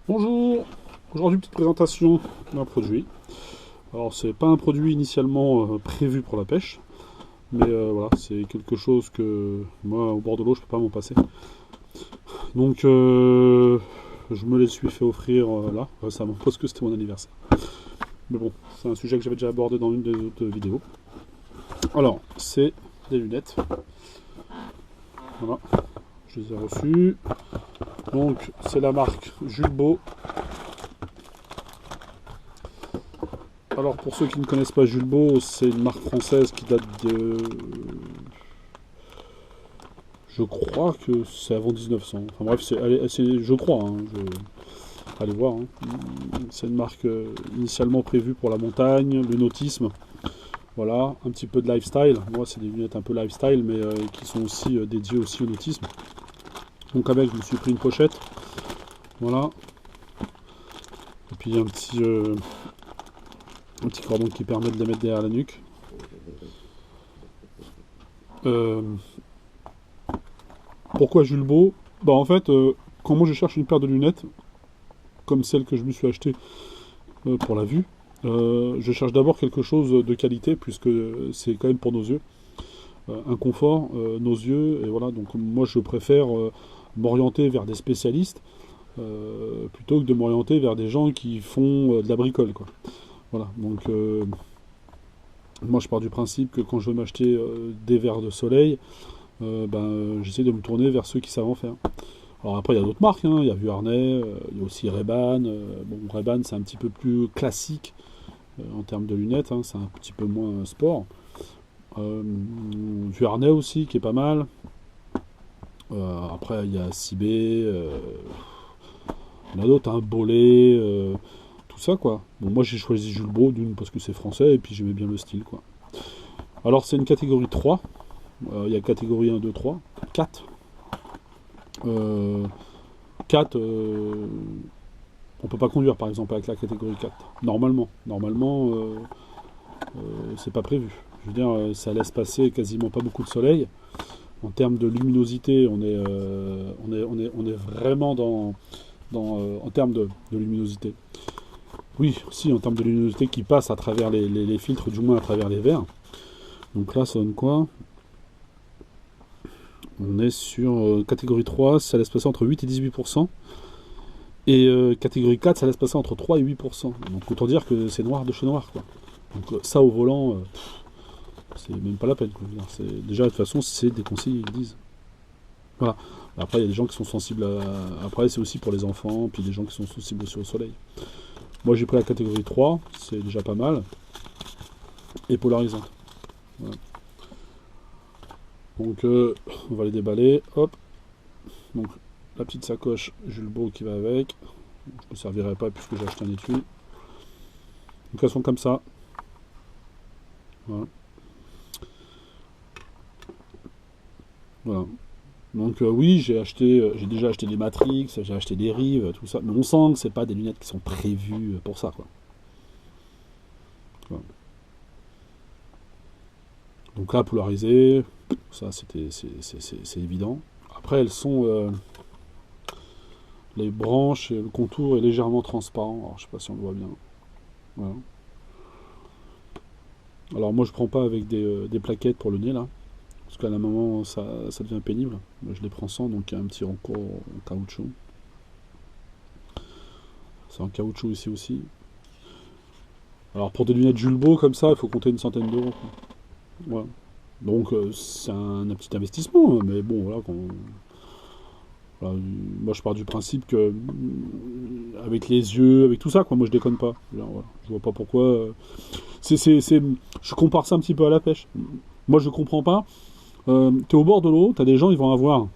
Bonjour, aujourd'hui petite présentation d'un produit. Alors c'est pas un produit initialement prévu pour la pêche, mais voilà, c'est quelque chose que moi au bord de l'eau je peux pas m'en passer. Donc je me les suis fait offrir là récemment parce que c'était mon anniversaire. Mais bon, c'est un sujet que j'avais déjà abordé dans une des autres vidéos. Alors c'est des lunettes. Voilà, je les ai reçues. Donc c'est la marque Julbo. Alors pour ceux qui ne connaissent pas Julbo, c'est une marque française qui date de... Je crois que c'est avant 1900. Enfin bref, je crois, hein, allez voir. Hein. C'est une marque initialement prévue pour la montagne, le nautisme. Voilà, un petit peu de lifestyle. Moi, c'est des lunettes un peu lifestyle, mais qui sont aussi dédiées aussi au nautisme. Donc avec, je me suis pris une pochette. Voilà. Et puis un petit cordon qui permet de les mettre derrière la nuque. Pourquoi Julbo? Bah en fait, quand moi je cherche une paire de lunettes, comme celle que je me suis achetée pour la vue, je cherche d'abord quelque chose de qualité, puisque c'est quand même pour nos yeux. Un confort, nos yeux, et voilà, donc moi je préfère m'orienter vers des spécialistes, plutôt que de m'orienter vers des gens qui font de la bricole, quoi. Voilà, donc moi je pars du principe que quand je veux m'acheter des verres de soleil, j'essaie de me tourner vers ceux qui savent en faire. Alors après, il y a d'autres marques, hein. Il y a Vuarnet, il y a aussi Ray-Ban. Bon, Ray-Ban, c'est un petit peu plus classique en termes de lunettes, hein. C'est un petit peu moins sport. Vuarnet aussi, qui est pas mal. Après, il y a Cibé, il y en a d'autres, hein, Bollé, tout ça, quoi. Bon, moi, j'ai choisi Julbo, d'une, parce que c'est français, et puis j'aimais bien le style, quoi. Alors, c'est une catégorie 3. Il y a catégorie 1, 2, 3, 4. 4, on peut pas conduire par exemple avec la catégorie 4. Normalement, c'est pas prévu. Je veux dire, ça laisse passer quasiment pas beaucoup de soleil. En termes de luminosité, on est vraiment en termes de luminosité. Oui, si, en termes de luminosité qui passe à travers les filtres, du moins à travers les verres. Donc là, ça donne quoi? On est sur catégorie 3, ça laisse passer entre 8 et 18%. Et catégorie 4, ça laisse passer entre 3 et 8%. Donc autant dire que c'est noir de chez noir, quoi. Donc ça au volant, c'est même pas la peine, quoi. Déjà, de toute façon, c'est des conseils qu'ils disent. Voilà. Après, il y a des gens qui sont sensibles à... Après, c'est aussi pour les enfants, puis des gens qui sont sensibles aussi au soleil. Moi, j'ai pris la catégorie 3, c'est déjà pas mal. Et polarisante. Voilà. Donc, on va les déballer. Hop. Donc, la petite sacoche Julbo qui va avec. Je ne me servirai pas puisque j'ai acheté un étui. Donc, elles sont comme ça. Voilà. Voilà. Donc oui, j'ai déjà acheté des Matrix, j'ai acheté des Rives, tout ça. Mais on sent que c'est pas des lunettes qui sont prévues pour ça, quoi. Voilà. Donc là, polarisé, ça c'est évident. Après, elles sont les branches, et le contour est légèrement transparent. Alors je sais pas si on le voit bien. Voilà. Alors moi je prends pas avec des plaquettes pour le nez là, parce qu'à un moment ça devient pénible. Moi, je les prends sans, donc il y a un petit recours en caoutchouc. C'est en caoutchouc ici aussi. Alors pour des lunettes Julbo comme ça, il faut compter une centaine d'euros. Voilà. Donc c'est un petit investissement, mais bon voilà, voilà, moi je pars du principe que avec les yeux, avec tout ça, quoi, moi je déconne pas. Voilà, je vois pas pourquoi. Je compare ça un petit peu à la pêche. Moi je comprends pas. T'es au bord de l'eau, t'as des gens, ils vont avoir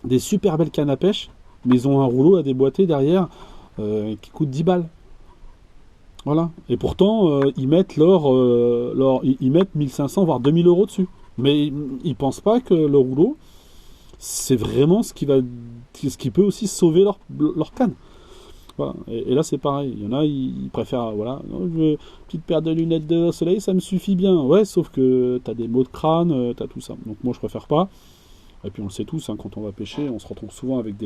des super belles cannes à pêche, mais ils ont un rouleau à déboîter derrière qui coûte 10 balles. Voilà. Et pourtant, ils mettent ils mettent 1500 voire 2000 euros dessus. Mais ils pensent pas que le rouleau, c'est vraiment ce qui peut aussi sauver leur canne. Voilà. Et là, c'est pareil. Il y en a, ils préfèrent, voilà, non, je veux une petite paire de lunettes de soleil, ça me suffit bien. Ouais, sauf que t'as des maux de crâne, t'as tout ça. Donc moi, je préfère pas. Et puis on le sait tous, hein, quand on va pêcher, on se retrouve souvent avec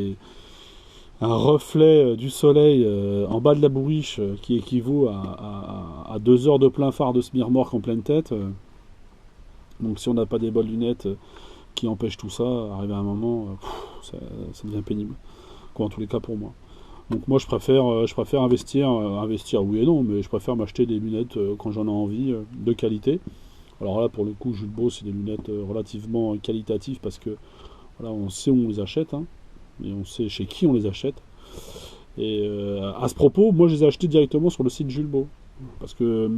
un reflet du soleil en bas de la bourriche qui équivaut à 2 heures de plein phare de semi-remorque en pleine tête. Donc si on n'a pas des bonnes lunettes qui empêchent tout ça, arrivé à un moment, ça devient pénible. Quoi, en tous les cas pour moi. Donc moi je préfère investir oui et non, mais je préfère m'acheter des lunettes quand j'en ai envie, de qualité. Alors là pour le coup Julbo c'est des lunettes relativement qualitatives parce que voilà, on sait où on les achète, hein, et on sait chez qui on les achète. Et à ce propos, moi je les ai achetés directement sur le site Julbo. Parce que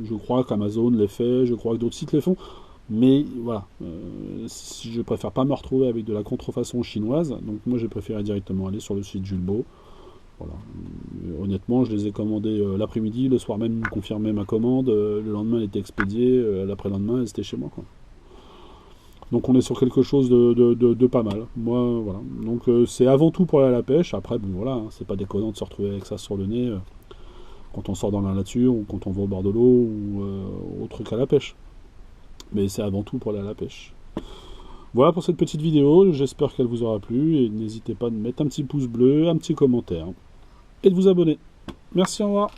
je crois qu'Amazon les fait, je crois que d'autres sites les font. Mais voilà, si je préfère pas me retrouver avec de la contrefaçon chinoise, donc moi j'ai préféré directement aller sur le site Julbo. Voilà. Honnêtement, je les ai commandés l'après-midi, le soir même, ils me confirmaient ma commande, le lendemain elle était expédiée, l'après-lendemain elle était chez moi, quoi. Donc on est sur quelque chose de pas mal. Moi, voilà. Donc c'est avant tout pour aller à la pêche. Après, bon voilà, hein, c'est pas déconnant de se retrouver avec ça sur le nez quand on sort dans la nature ou quand on va au bord de l'eau ou autre qu'à la pêche. Mais c'est avant tout pour aller à la pêche. Voilà pour cette petite vidéo, j'espère qu'elle vous aura plu et n'hésitez pas de mettre un petit pouce bleu, un petit commentaire et de vous abonner. Merci, au revoir.